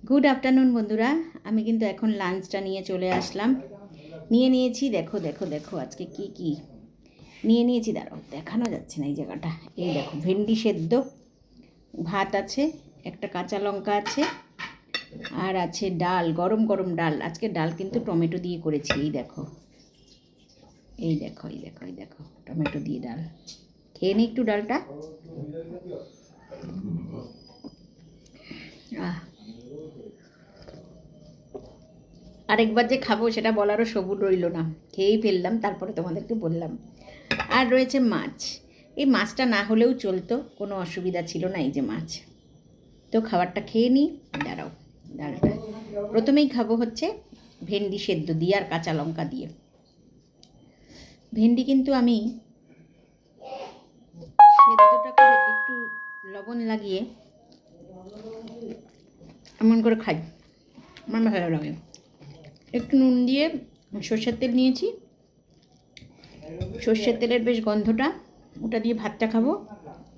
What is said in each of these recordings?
Good afternoon বন্ধুরা। আমি কিন্তু এখন লাঞ্চটা নিয়ে চলে আসলাম। নিয়েছি দেখো দেখো দেখো আজকে কি কি নিয়েছি, দাঁড়াও দেখানো যাচ্ছে না এই জায়গাটা। এই দেখো ভেন্ডি সেদ্ধ, ভাত আছে, একটা কাঁচা লঙ্কা আছে, আর আছে ডাল, গরম গরম ডাল। আজকে ডাল কিন্তু টমেটো দিয়ে করেছি। এই দেখো এই দেখো এই দেখো এই দেখো টমেটো দিয়ে ডাল। খেয়ে নিই একটু ডালটা। আরেকবার যে খাবো সেটা বলারও সবুর রইল না, খেয়েই ফেললাম, তারপরে তোমাদেরকে বললাম। আর রয়েছে মাছ। এই মাছটা না হলেও চলতো, কোনো অসুবিধা ছিল না। এই যে মাছ, তো খাবারটা খেয়ে নিই। দাঁড়াও, ডালটা প্রথমেই খাবো হচ্ছে ভেন্ডি সেদ্ধ দিয়ে আর কাঁচা লঙ্কা দিয়ে। ভেন্ডি কিন্তু আমি সেদ্ধটা করে একটু লবণ লাগিয়ে এমন করে খাই, আমার ভালো লাগে। একটু নুন দিয়ে সর্ষের তেল নিয়েছি, সর্ষের তেলের বেশ গন্ধটা, ওটা দিয়ে ভাতটা খাবো।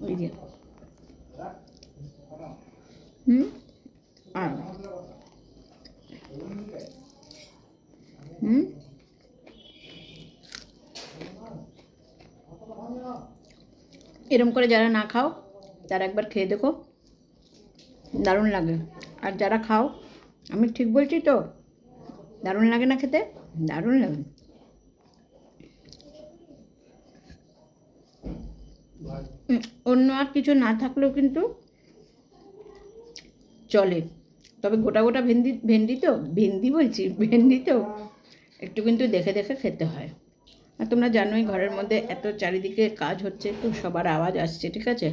ওই যে আর এরম করে যারা না খাও তারা একবার খেয়ে দেখো, দারুণ লাগে। আর যারা খাও, আমি ঠিক বলছি তো, দারুণ লাগে না খেতে? দারুণ লাগে। অন্য আর কিছু না থাকলেও কিন্তু চলে, তবে গোটা গোটা ভেন্ডি তো একটু কিন্তু দেখে দেখে খেতে হয়। আর তোমরা জানোই ঘরের মধ্যে এত চারিদিকে কাজ হচ্ছে, তো সবার আওয়াজ আসছে, ঠিক আছে।